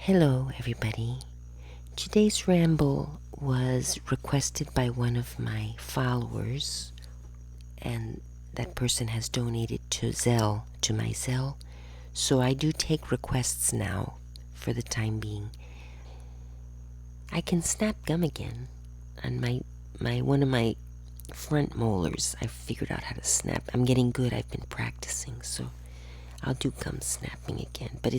Hello, everybody. Today's ramble was requested by one of my followers, and that person has donated to my Zelle. So I do take requests now for the time being. I can snap gum again, and my one of my front molars, I figured out how to snap. I'm getting good. I've been practicing, so I'll do gum snapping again, but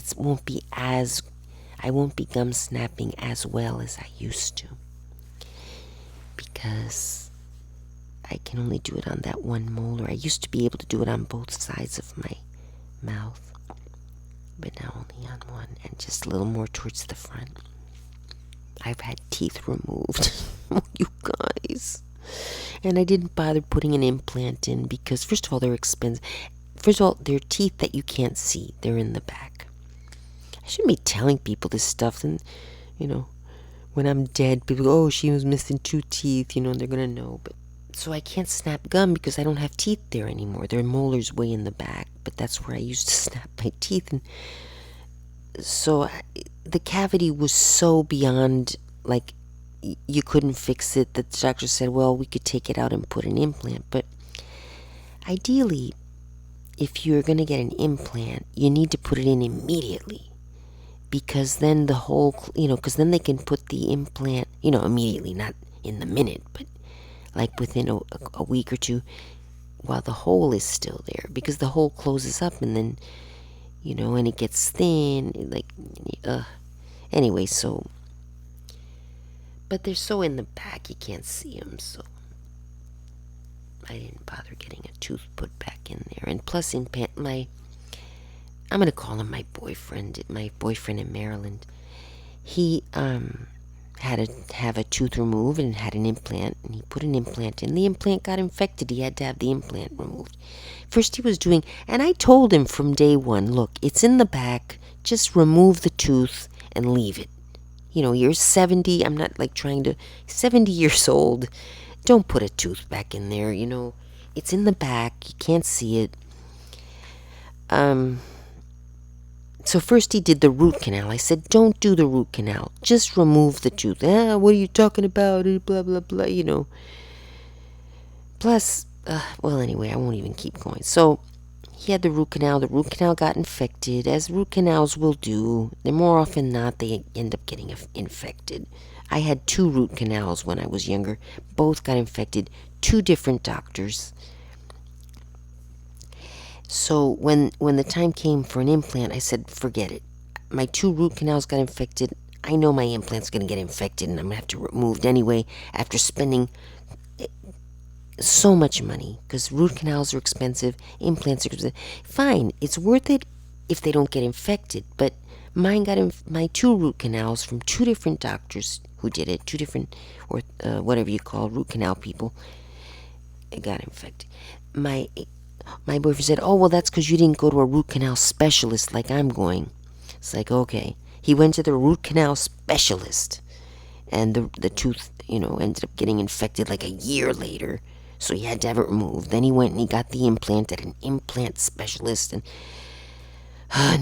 I won't be gum snapping as well as I used to, because I can only do it on that one molar. I used to be able to do it on both sides of my mouth, but now only on one, and just a little more towards the front. I've had teeth removed. Oh, you guys. And I didn't bother putting an implant in because, first of all, they're expensive. First of all, they're teeth that you can't see. They're in the back. I shouldn't be telling people this stuff. And, when I'm dead, people go, oh, she was missing 2 teeth, and they're going to know. But so I can't snap gum because I don't have teeth there anymore. There are molars way in the back, but that's where I used to snap my teeth. And so the cavity was so beyond, like, you couldn't fix it, that the doctor said, well, we could take it out and put an implant. But ideally, if you're going to get an implant, you need to put it in immediately. Because then because then they can put the implant, immediately, not in the minute, but like within a week or two, while the hole is still there. Because the hole closes up and then, and it gets thin, anyway, so. But they're so in the back, you can't see them, so I didn't bother getting a tooth put back in there. And plus, I'm going to call him my boyfriend in Maryland. He had to have a tooth removed and had an implant, and he put an implant in. The implant got infected. He had to have the implant removed. First he was doing, and I told him from day one, look, it's in the back, just remove the tooth and leave it. You're 70, I'm not 70 years old. Don't put a tooth back in there, It's in the back, you can't see it. So first he did the root canal. I said, don't do the root canal. Just remove the tooth. What are you talking about? Blah, blah, blah, Plus, anyway, I won't even keep going. So he had the root canal. The root canal got infected, as root canals will do. And more often than not, they end up getting infected. I had 2 root canals when I was younger. Both got infected. 2 different doctors. So when the time came for an implant, I said, forget it. My 2 root canals got infected. I know my implant's going to get infected and I'm going to have to remove it anyway after spending so much money, because root canals are expensive, implants are expensive. Fine, it's worth it if they don't get infected, but mine got my 2 root canals from 2 different doctors who did it, 2 different, or whatever you call root canal people, it got infected. My boyfriend said, oh, well, that's because you didn't go to a root canal specialist like I'm going. It's like, okay. He went to the root canal specialist, and the tooth, ended up getting infected like a year later, so he had to have it removed. Then he went and he got the implant at an implant specialist, and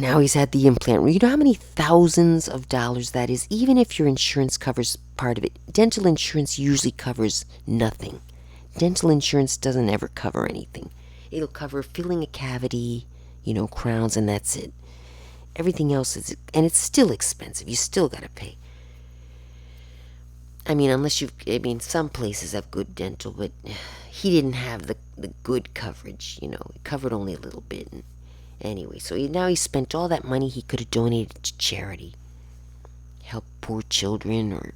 now he's had the implant. You know how many thousands of dollars that is? Even if your insurance covers part of it, dental insurance usually covers nothing. Dental insurance doesn't ever cover anything. It'll cover filling a cavity, crowns, and that's it. Everything else is, and it's still expensive. You still gotta pay. I mean, some places have good dental, but he didn't have the good coverage, It covered only a little bit. And anyway, so now he spent all that money he could have donated to charity. Help poor children, or,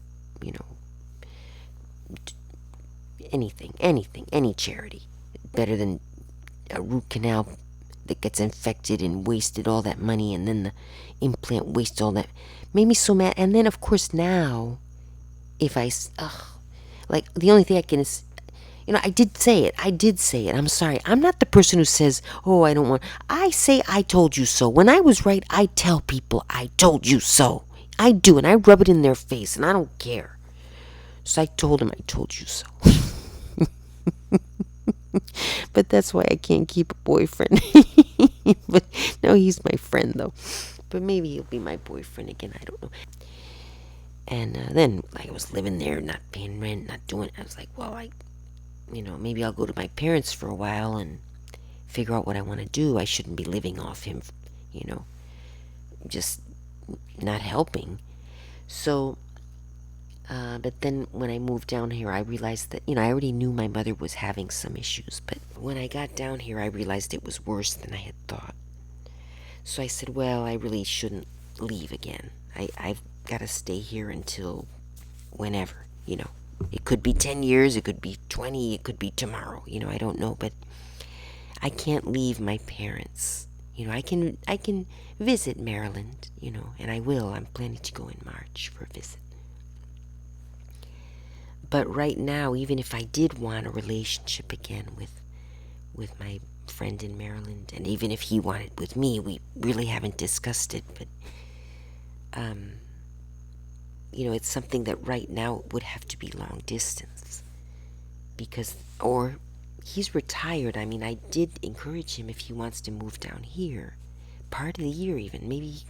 anything, any charity. Better than a root canal that gets infected and wasted all that money, and then the implant wasted all that. Made me so mad. And then, of course, now, if the only thing I can is, I did say it. I'm sorry. I'm not the person who says, oh, I don't want. I say I told you so. When I was right, I tell people I told you so. I do, and I rub it in their face, and I don't care. So I told him I told you so. But that's why I can't keep a boyfriend. But no, he's my friend, though. but maybe he'll be my boyfriend again. I don't know. And then, like, I was living there, not paying rent, not doing. I was like, well, maybe I'll go to my parents for a while and figure out what I want to do. I shouldn't be living off him, you know, just not helping. So, but then when I moved down here, I realized that, I already knew my mother was having some issues. But when I got down here, I realized it was worse than I had thought. So I said, well, I really shouldn't leave again. I've got to stay here until whenever, It could be 10 years, it could be 20, it could be tomorrow, I don't know. But I can't leave my parents. I can visit Maryland, and I will. I'm planning to go in March for a visit. But right now, even if I did want a relationship again with my friend in Maryland, and even if he wanted with me, we really haven't discussed it, but it's something that right now would have to be long distance, or he's retired. I mean, I did encourage him if he wants to move down here, part of the year even, maybe.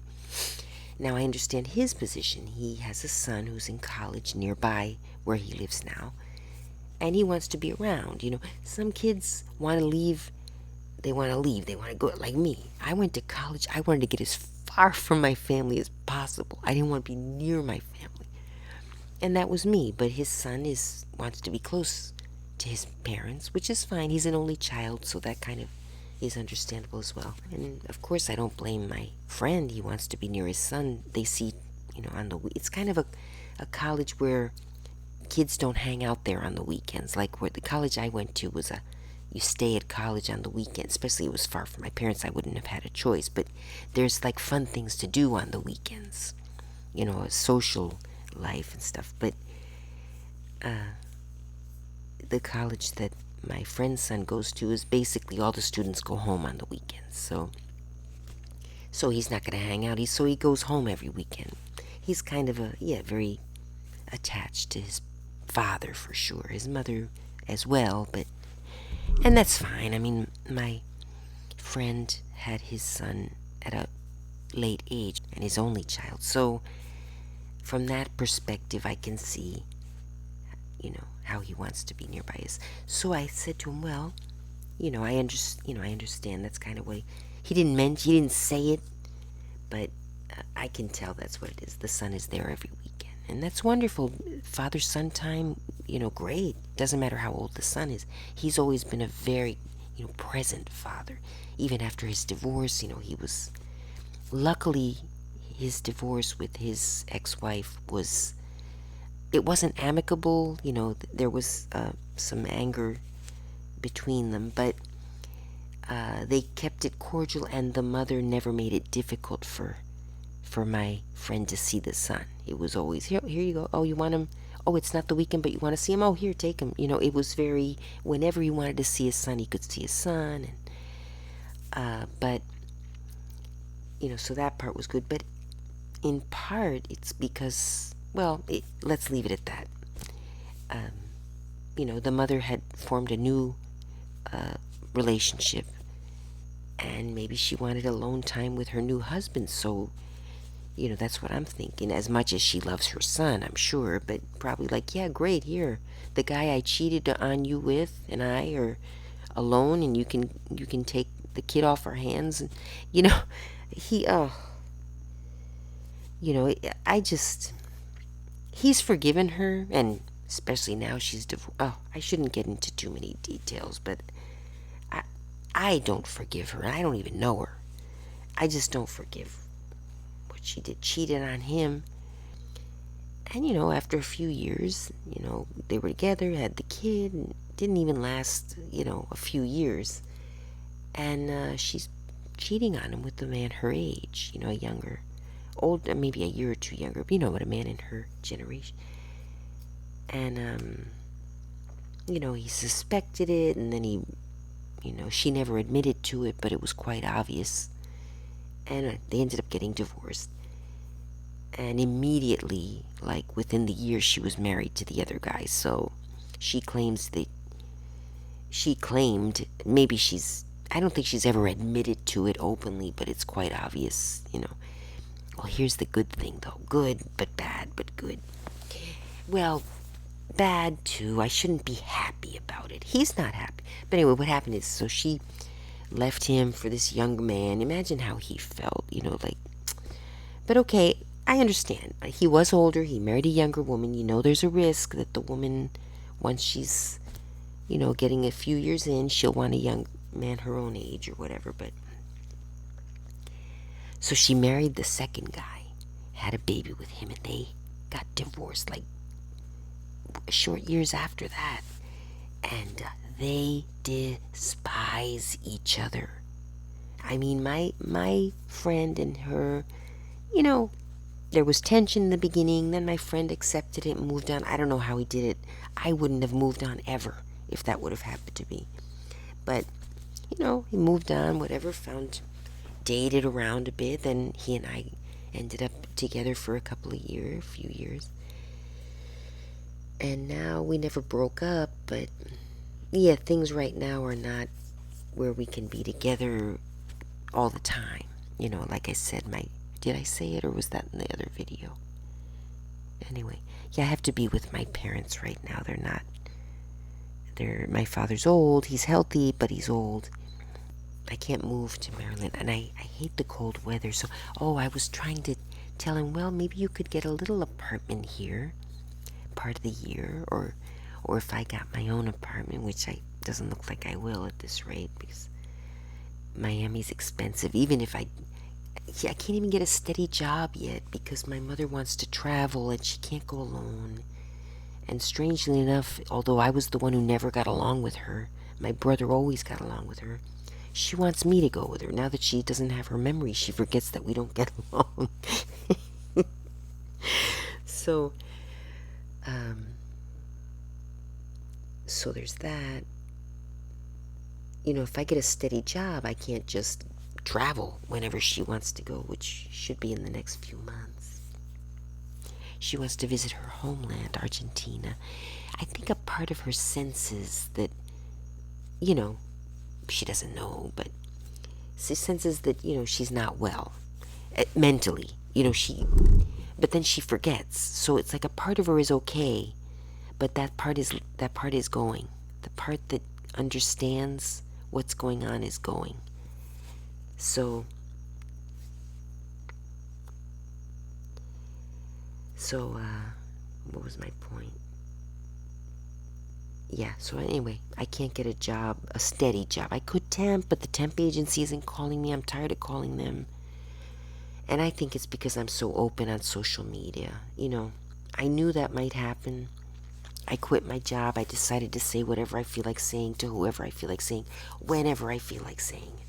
Now, I understand his position. He has a son who's in college nearby where he lives now, and he wants to be around. Some kids want to leave. They want to go, like me. I went to college. I wanted to get as far from my family as possible. I didn't want to be near my family. And that was me. But his son wants to be close to his parents, which is fine. He's an only child, so that kind of is understandable as well. And of course, I don't blame my friend. He wants to be near his son. They see, it's kind of a college where kids don't hang out there on the weekends. Like where the college I went to was you stay at college on the weekend, especially it was far from my parents. I wouldn't have had a choice, but there's like fun things to do on the weekends, a social life and stuff. But the college that my friend's son goes to is basically all the students go home on the weekends, so he's not going to hang out. So he goes home every weekend. He's kind of very attached to his father for sure, his mother as well, and that's fine. I mean, my friend had his son at a late age and his only child. So from that perspective, I can see, how he wants to be nearby us. So I said to him, well, I understand. That's kind of what he didn't say it, but I can tell that's what it is. The son is there every weekend, and that's wonderful. Father-son time, great. Doesn't matter how old the son is. He's always been a very, present father. Even after his divorce, he was, luckily, his divorce with his ex-wife it wasn't amicable. There was some anger between them, but they kept it cordial, and the mother never made it difficult for my friend to see the son. It was always, here you go. Oh, you want him? Oh, it's not the weekend, but you want to see him? Oh, here, take him. It was very, whenever he wanted to see his son, he could see his son. And but, so that part was good. But in part, it's because, well, let's leave it at that. The mother had formed a new relationship, and maybe she wanted alone time with her new husband. So, that's what I'm thinking. As much as she loves her son, I'm sure, but probably like, yeah, great, here, the guy I cheated on you with and I are alone, and you can take the kid off our hands. And he he's forgiven her, and especially now she's divorced. Oh, I shouldn't get into too many details, but I don't forgive her. I don't even know her. I just don't forgive what she did. Cheated on him. And, after a few years, they were together, had the kid, and it didn't even last, a few years. And she's cheating on him with a man her age, younger, older, maybe a year or two younger, but but a man in her generation. And, he suspected it, and then she never admitted to it, but it was quite obvious. And they ended up getting divorced. And immediately, like within the year, she was married to the other guy. So she claimed, maybe I don't think she's ever admitted to it openly, but it's quite obvious, Well, here's the good thing, though. Good, but bad, but good. Well, bad, too. I shouldn't be happy about it. He's not happy. But anyway, what happened is, so she left him for this young man. Imagine how he felt, like... But okay, I understand. He was older. He married a younger woman. There's a risk that the woman, once she's, getting a few years in, she'll want a young man her own age or whatever. But so she married the second guy, had a baby with him, and they got divorced like short years after that. And they despise each other. I mean, my friend and her, there was tension in the beginning. Then my friend accepted it and moved on. I don't know how he did it. I wouldn't have moved on ever if that would have happened to me. But, he moved on, whatever, dated around a bit. Then he and I ended up together for a few years. And now we never broke up, but yeah, things right now are not where we can be together all the time. Like I said, did I say it or was that in the other video? Anyway, yeah, I have to be with my parents right now. My father's old, he's healthy, but he's old. I can't move to Maryland, and I hate the cold weather. So, I was trying to tell him, well, maybe you could get a little apartment here, part of the year, or if I got my own apartment, which doesn't look like I will at this rate, because Miami's expensive. Even if I can't even get a steady job yet because my mother wants to travel and she can't go alone. And strangely enough, although I was the one who never got along with her, my brother always got along with her, she wants me to go with her. Now that she doesn't have her memory, she forgets that we don't get along. So, so there's that. If I get a steady job, I can't just travel whenever she wants to go, which should be in the next few months. She wants to visit her homeland, Argentina. I think a part of her senses that, she doesn't know, but she senses that, she's not well, mentally. But then she forgets. So it's like a part of her is okay, but that part is going. The part that understands what's going on is going. So what was my point? Yeah, so anyway, I can't get a steady job. I could temp, but the temp agency isn't calling me. I'm tired of calling them. And I think it's because I'm so open on social media. I knew that might happen. I quit my job. I decided to say whatever I feel like saying to whoever I feel like saying, whenever I feel like saying it.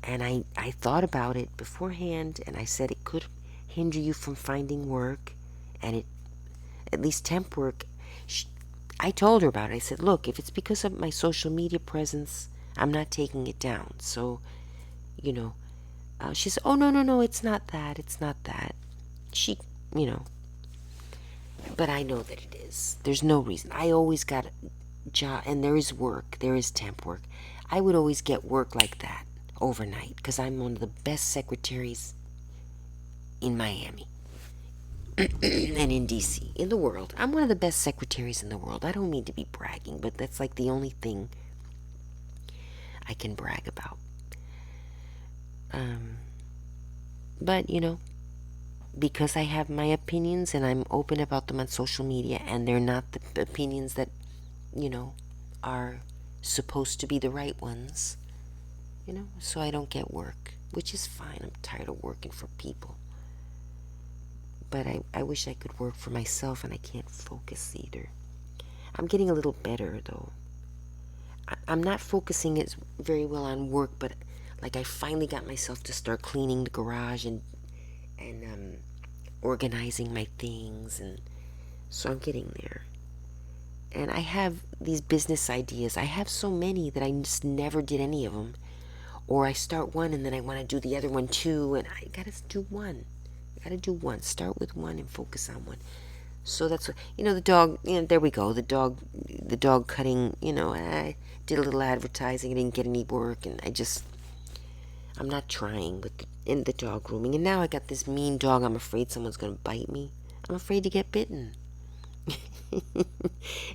And I thought about it beforehand, and I said it could hinder you from finding work, and at least temp work. I told her about it. I said, look, if it's because of my social media presence, I'm not taking it down. So, she said, oh, no, it's not that. It's not that. She, but I know that it is. There's no reason. I always got a job, and there is work. There is temp work. I would always get work like that overnight because I'm one of the best secretaries in Miami and in DC, in the world. I'm one of the best secretaries in the world. I don't mean to be bragging, but that's like the only thing I can brag about. But, because I have my opinions and I'm open about them on social media, and they're not the opinions that, are supposed to be the right ones, so I don't get work, which is fine. I'm tired of working for people. But I wish I could work for myself, and I can't focus either. I'm getting a little better, though. I'm not focusing as very well on work, but like I finally got myself to start cleaning the garage and organizing my things, and so I'm getting there. And I have these business ideas. I have so many that I just never did any of them. Or I start one and then I want to do the other one too, and I gotta do one. Start with one and focus on one. So that's what, the dog, there we go. The dog cutting, I did a little advertising. I didn't get any work, and I'm not trying, but in the dog grooming. And now I got this mean dog. I'm afraid someone's going to bite me. I'm afraid to get bitten.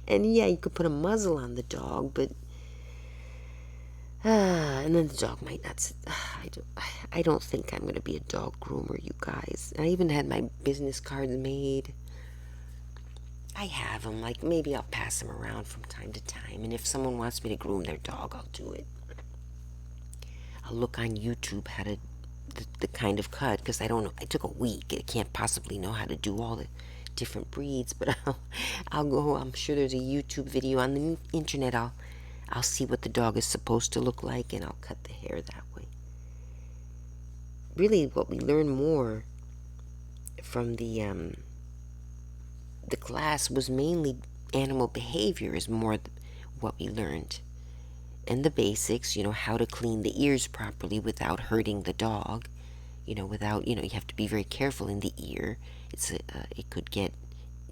And yeah, you could put a muzzle on the dog, but and then the dog might not. I don't think I'm going to be a dog groomer, you guys. I even had my business cards made. I have them. Like, maybe I'll pass them around from time to time. And if someone wants me to groom their dog, I'll do it. I'll look on YouTube how to, the kind of cut, because I don't know. It took a week. I can't possibly know how to do all the different breeds, but I'll go. I'm sure there's a YouTube video on the internet. I'll see what the dog is supposed to look like, and I'll cut the hair that way. Really, what we learn more from the class was mainly animal behavior is more what we learned. And the basics, how to clean the ears properly without hurting the dog. Without, you have to be very careful in the ear. It could get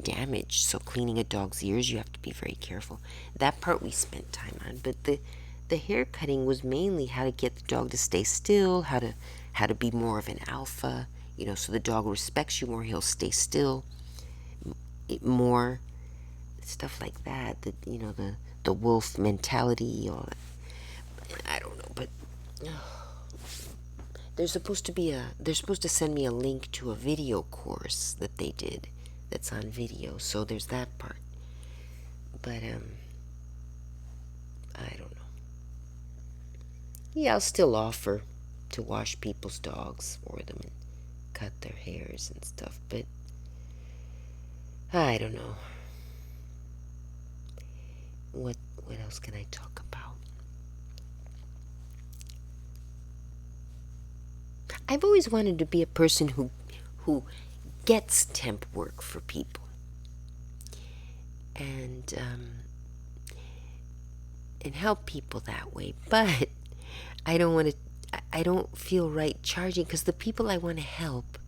damaged. So cleaning a dog's ears, you have to be very careful. That part we spent time on. But the hair cutting was mainly how to get the dog to stay still, how to be more of an alpha, so the dog respects you more, he'll stay still more, stuff like that. The wolf mentality, or I don't know, but they're supposed to send me a link to a video course that they did that's on video, so there's that part. But I don't know. Yeah, I'll still offer to wash people's dogs for them and cut their hairs and stuff, but I don't know. What else can I talk about? I've always wanted to be a person who gets temp work for people, and help people that way. But I don't feel right charging, because the people I want to help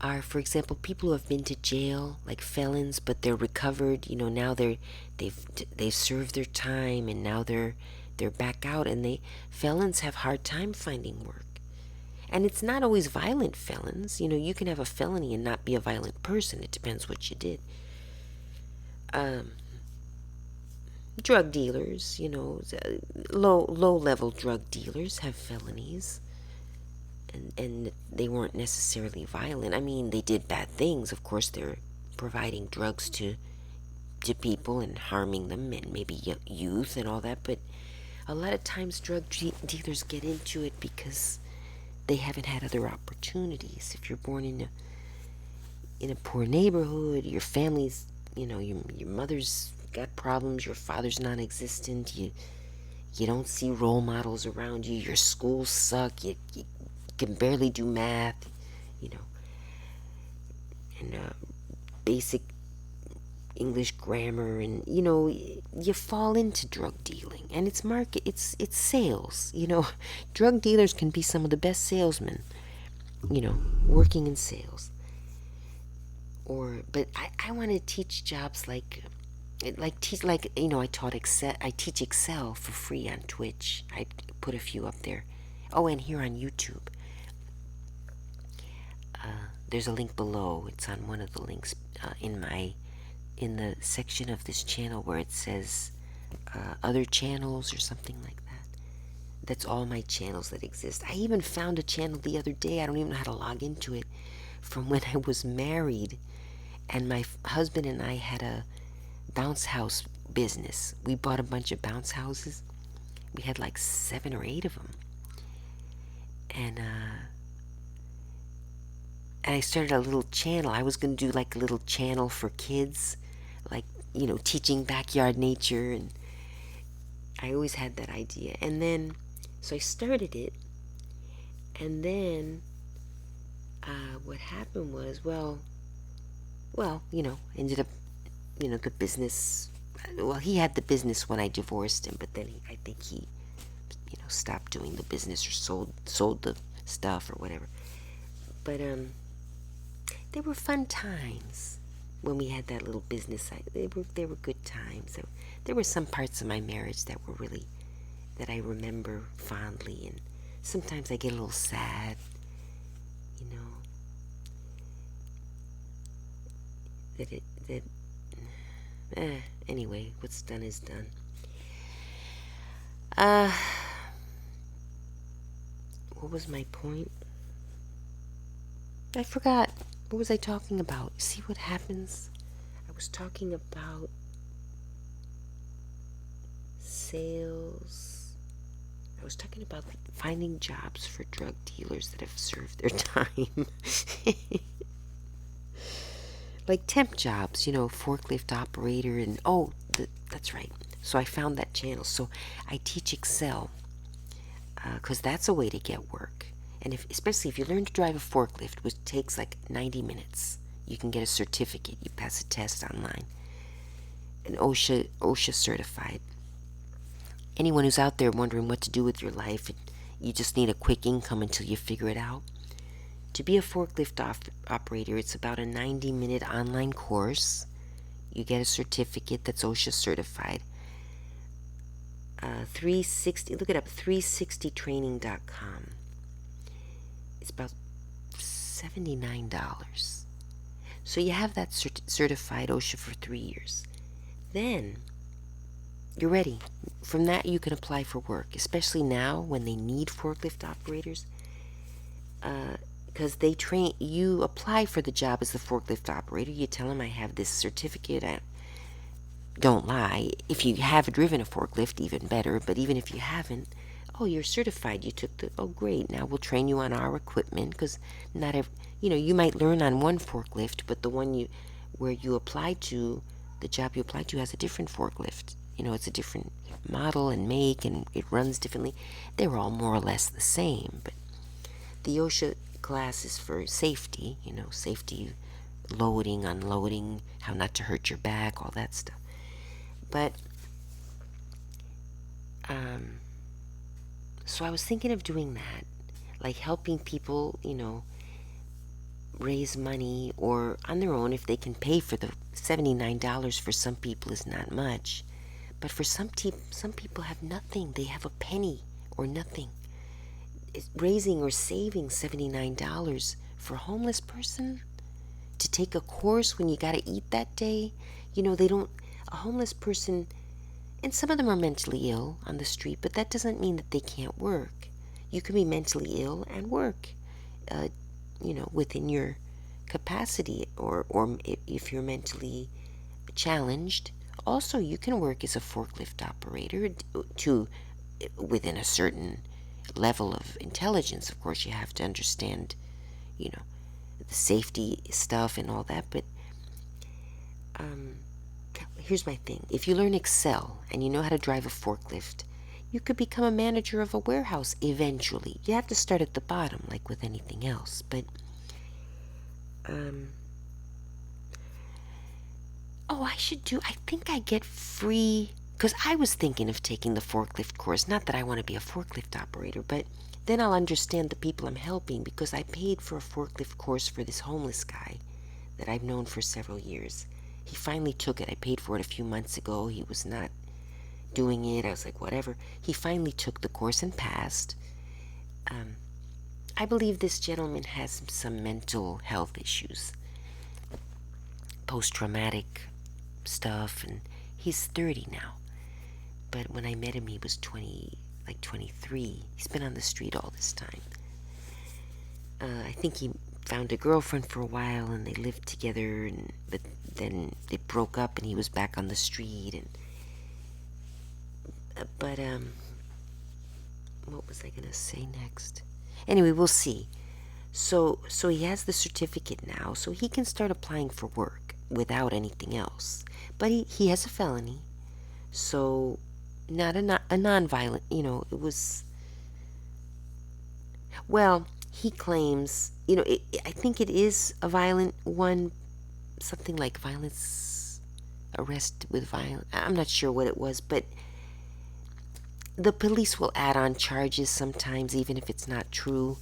are, for example, people who have been to jail, like felons, but they're recovered. Now they've served their time, and now they're back out, and felons have hard time finding work. And it's not always violent felons. You can have a felony and not be a violent person. It depends what you did. Drug dealers, low-level drug dealers have felonies. And they weren't necessarily violent. I mean, they did bad things. Of course, they're providing drugs to people and harming them, and maybe youth and all that. But a lot of times drug dealers get into it because they haven't had other opportunities. If you're born in a poor neighborhood, your family's, your mother's got problems, your father's non-existent, you don't see role models around you, your schools suck, you can barely do math, and basic English grammar, and you fall into drug dealing, and it's sales. Drug dealers can be some of the best salesmen, working in sales. But I want to teach jobs I taught Excel. I teach Excel for free on Twitch. I put a few up there. Oh, and here on YouTube. There's a link below. It's on one of the links in the section of this channel where it says other channels or something like that. That's all my channels that exist. I even found a channel the other day. I don't even know how to log into it. From when I was married, and my husband and I had a bounce house business. We bought a bunch of bounce houses. We had like 7 or 8 of them. And I started a little channel. I was going to do like a little channel for kids, like, teaching backyard nature, and I always had that idea. And then, so I started it, and then what happened was, ended up, the business, he had the business when I divorced him, but then I think he, stopped doing the business, or sold the stuff or whatever. But they were fun times when we had that little business. They were good times. There were some parts of my marriage that were really, that I remember fondly, and sometimes I get a little sad, you know, anyway, what's done is done. What was my point? I forgot. What was I talking about? See what happens? I was talking about sales. I was talking about finding jobs for drug dealers that have served their time. Like temp jobs, forklift operator, and that's right. So I found that channel. So I teach Excel, because that's a way to get work. And especially if you learn to drive a forklift, which takes like 90 minutes, you can get a certificate. You pass a test online, and OSHA certified. Anyone who's out there wondering what to do with your life, and you just need a quick income until you figure it out. To be a forklift operator, it's about a 90-minute online course. You get a certificate that's OSHA certified. 360, look it up, 360training.com. It's about $79. So you have that certified OSHA for 3 years. Then you're ready. From that, you can apply for work, especially now when they need forklift operators. Because you apply for the job as the forklift operator. You tell them, I have this certificate. Don't lie. If you have driven a forklift, even better. But even if you haven't, you're certified. You took great. Now we'll train you on our equipment, because not every, you might learn on one forklift, but the one where you apply to, the job you apply to has a different forklift. It's a different model and make, and it runs differently. They're all more or less the same, but the OSHA class is for safety, safety, loading, unloading, how not to hurt your back, all that stuff. But, so I was thinking of doing that, like helping people, raise money, or on their own if they can pay for the $79 for some people is not much. But for some people have nothing. They have a penny or nothing. Raising or saving $79 for a homeless person to take a course when you got to eat that day. A homeless person, and some of them are mentally ill on the street, but that doesn't mean that they can't work. You can be mentally ill and work, within your capacity, or if you're mentally challenged, also you can work as a forklift operator within a certain level of intelligence. Of course, you have to understand, the safety stuff and all that, but here's my thing. If you learn Excel and you know how to drive a forklift, you could become a manager of a warehouse eventually. You have to start at the bottom, like with anything else, but I think I get free, because I was thinking of taking the forklift course. Not that I want to be a forklift operator, but then I'll understand the people I'm helping, because I paid for a forklift course for this homeless guy that I've known for several years. He finally took it. I paid for it a few months ago. He was not doing it. I was like, whatever. He finally took the course and passed. I believe this gentleman has some mental health issues, post-traumatic stuff, and he's 30 now. But when I met him, he was 23. He's been on the street all this time. I think he found a girlfriend for a while, and they lived together, but then they broke up, and he was back on the street. And what was I gonna say next? Anyway, we'll see. So he has the certificate now, so he can start applying for work without anything else. But he has a felony, so not a non-violent, it was, well, he claims, I think it is a violent one, something like violence, arrest with violence. I'm not sure what it was, but the police will add on charges sometimes, even if it's not true.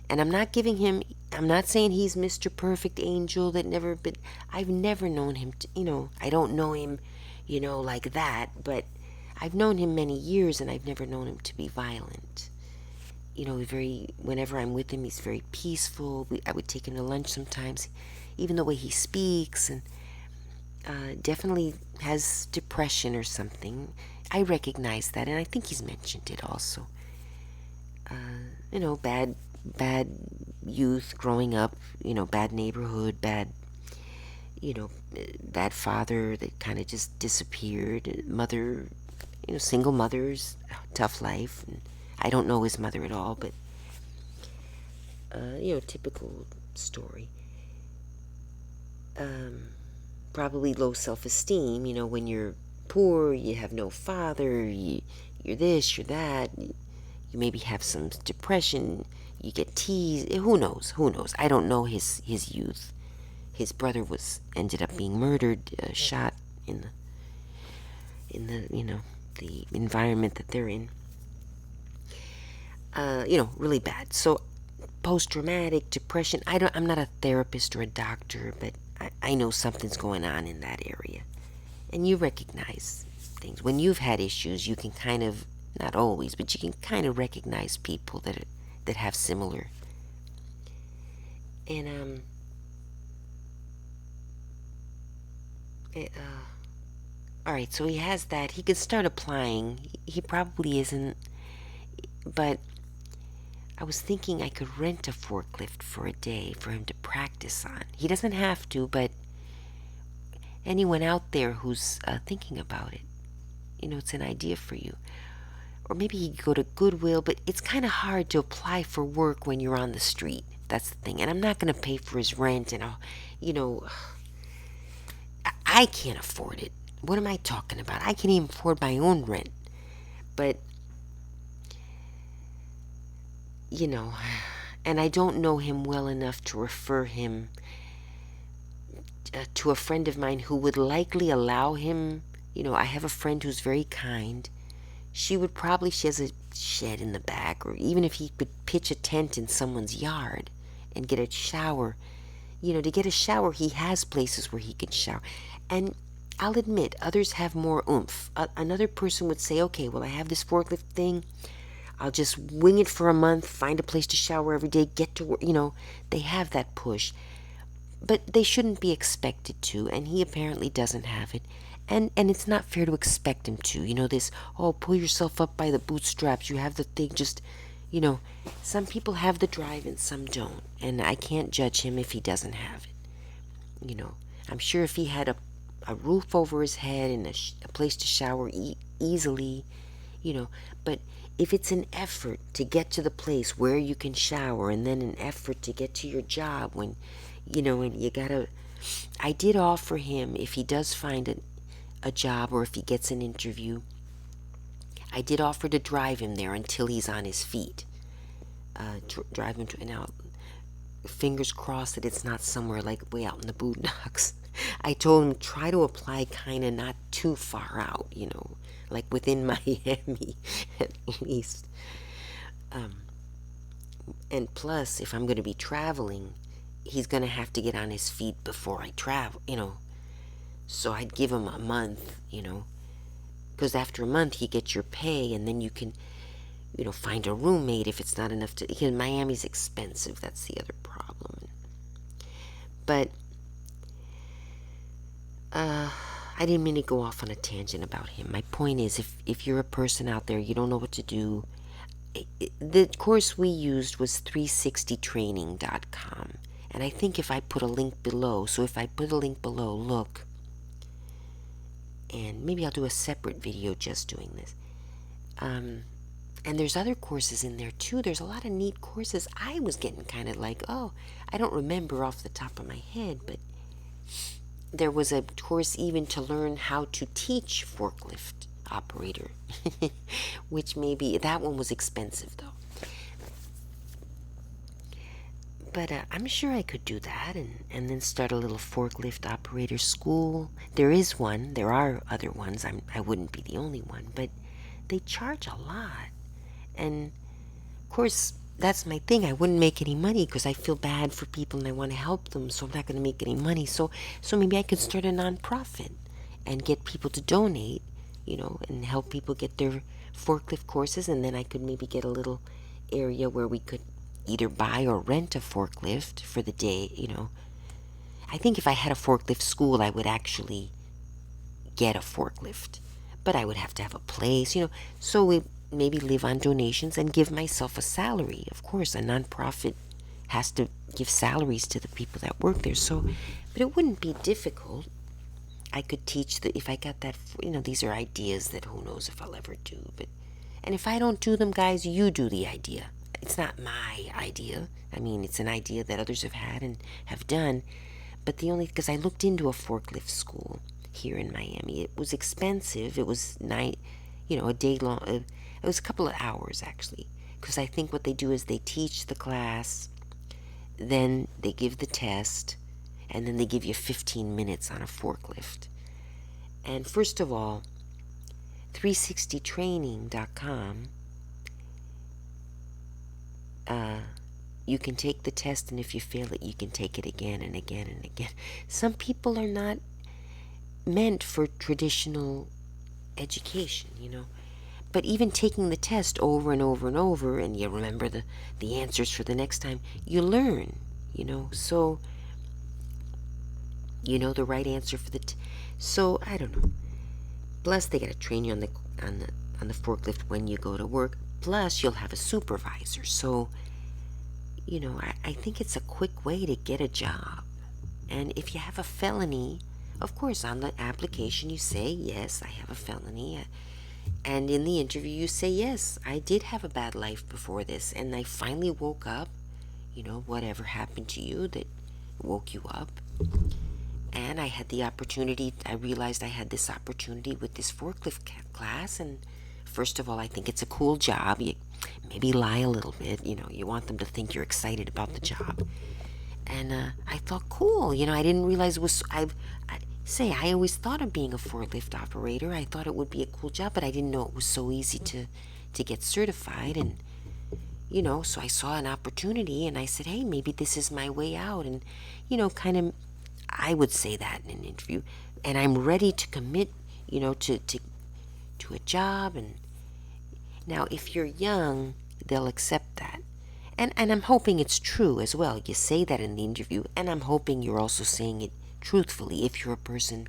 And I'm not saying he's Mr. Perfect Angel but I've never known him to, I don't know him, like that, but I've known him many years, and I've never known him to be violent. whenever I'm with him, he's very peaceful. I would take him to lunch sometimes. Even the way he speaks, and definitely has depression or something. I recognize that, and I think he's mentioned it also. Bad youth growing up, bad neighborhood, bad father that kind of just disappeared. Mother, single mothers, tough life. And I don't know his mother at all, but, typical story. Probably low self-esteem, when you're poor, you have no father, you're this, you're that, you maybe have some depression, you get teased, who knows, I don't know his youth. His brother ended up being murdered, shot in the environment that they're in. Really bad. So post-traumatic depression, I'm not a therapist or a doctor, but I know something's going on in that area. And you recognize things. When you've had issues, you can kind of, not always, but you can kind of recognize people that have similar. And all right, so he has that. He could start applying. He probably isn't, but I was thinking I could rent a forklift for a day for him to practice on. He doesn't have to, but anyone out there who's thinking about it, it's an idea for you. Or maybe he could go to Goodwill, but it's kind of hard to apply for work when you're on the street. That's the thing. And I'm not going to pay for his rent, and I can't afford it. What am I talking about? I can't even afford my own rent. But, and I don't know him well enough to refer him to a friend of mine who would likely allow him. I have a friend who's very kind. She has a shed in the back, or even if he could pitch a tent in someone's yard and get a shower. To get a shower, he has places where he can shower. And I'll admit, others have more oomph. Another person would say, okay, well, I have this forklift thing. I'll just wing it for a month, find a place to shower every day, get to work. They have that push. But they shouldn't be expected to, and he apparently doesn't have it. And it's not fair to expect him to. This, pull yourself up by the bootstraps. You have the thing, just, some people have the drive and some don't. And I can't judge him if he doesn't have it. I'm sure if he had a roof over his head and a place to shower easily, but if it's an effort to get to the place where you can shower, and then an effort to get to your job when, and you gotta, I did offer him, if he does find a job or if he gets an interview, I did offer to drive him there until he's on his feet. Drive him to, now, fingers crossed that it's not somewhere like way out in the boondocks. I told him, try to apply kind of not too far out, like within Miami at least. And plus, if I'm going to be traveling, he's going to have to get on his feet before I travel, So I'd give him a month, because after a month you get your pay, and then you can, find a roommate if it's not enough to, because Miami's expensive. That's the other problem. But I didn't mean to go off on a tangent about him. My point is, if you're a person out there, you don't know what to do, the course we used was 360training.com. And I think if I put a link below, look, and maybe I'll do a separate video just doing this. And there's other courses in there too. There's a lot of neat courses. I was getting kind of like, I don't remember off the top of my head, but there was a course even to learn how to teach forklift operator, which maybe, that one was expensive though. But I'm sure I could do that and then start a little forklift operator school. There is one. There are other ones. I wouldn't be the only one, but they charge a lot. And, of course, that's my thing. I wouldn't make any money because I feel bad for people and I want to help them, so I'm not going to make any money. So maybe I could start a nonprofit and get people to donate, and help people get their forklift courses, and then I could maybe get a little area where we could either buy or rent a forklift for the day, I think if I had a forklift school, I would actually get a forklift. But I would have to have a place, so we maybe live on donations and give myself a salary. Of course, a nonprofit has to give salaries to the people that work there. So, but it wouldn't be difficult. I could teach if I got that, these are ideas that who knows if I'll ever do. And if I don't do them, guys, you do the idea. It's not my idea. I mean, it's an idea that others have had and have done. But because I looked into a forklift school here in Miami, it was expensive. It was a day long. It was a couple of hours actually. Because I think what they do is they teach the class, then they give the test, and then they give you 15 minutes on a forklift. And first of all, 360training.com, you can take the test, and if you fail it, you can take it again and again and again. Some people are not meant for traditional education, But even taking the test over and over and over, and you remember the answers for the next time, you learn, So, you know the right answer for so I don't know. Plus, they gotta train you on the forklift when you go to work. Plus, you'll have a supervisor. So, I think it's a quick way to get a job. And if you have a felony, of course, on the application you say, yes, I have a felony. And in the interview you say, yes, I did have a bad life before this. And I finally woke up, whatever happened to you that woke you up. And I had the opportunity, I realized I had this opportunity with this forklift class. And first of all, I think it's a cool job. You maybe lie a little bit, you want them to think you're excited about the job. And I thought, cool, I didn't realize it was, I always thought of being a forklift operator. I thought it would be a cool job, but I didn't know it was so easy to get certified. And, so I saw an opportunity and I said, hey, maybe this is my way out. And, kind of, I would say that in an interview. And I'm ready to commit, to a job. And now, if you're young, they'll accept that. And I'm hoping it's true as well. You say that in the interview, and I'm hoping you're also saying it truthfully. If you're a person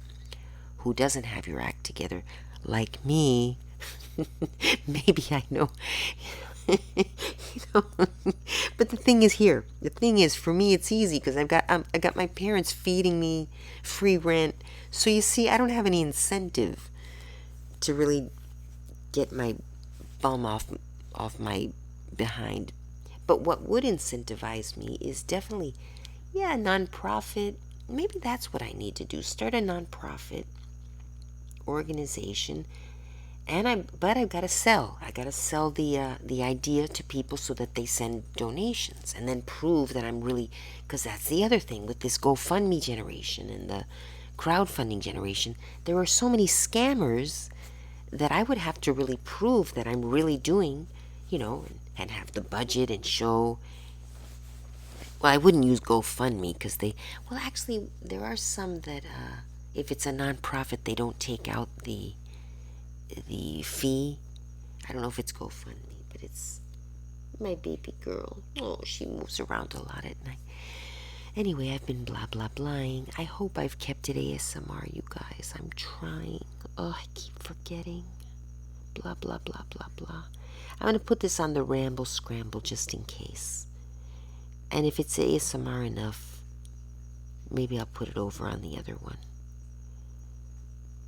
who doesn't have your act together, like me, maybe I know. But the thing is, for me, it's easy because I got my parents feeding me free rent. So you see, I don't have any incentive to really get my bum off my behind. But what would incentivize me is definitely, a nonprofit. Maybe that's what I need to do. Start a nonprofit organization. But I've got to sell. I got to sell the idea to people so that they send donations, and then prove that I'm really, because that's the other thing with this GoFundMe generation and the crowdfunding generation. There are so many scammers that I would have to really prove that I'm really doing, and have the budget and show. Well, I wouldn't use GoFundMe because actually, there are some that, if it's a nonprofit, they don't take out the fee. I don't know if it's GoFundMe, but it's my baby girl. Oh, she moves around a lot at night. Anyway, I've been blah, blah, blahing. I hope I've kept it ASMR, you guys. I'm trying. Oh, I keep forgetting. Blah, blah, blah, blah, blah. I'm going to put this on the Ramble Scramble just in case. And if it's ASMR enough, maybe I'll put it over on the other one.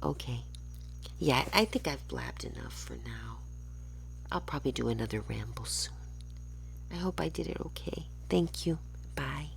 Okay. Yeah, I think I've blabbed enough for now. I'll probably do another ramble soon. I hope I did it okay. Thank you. Bye.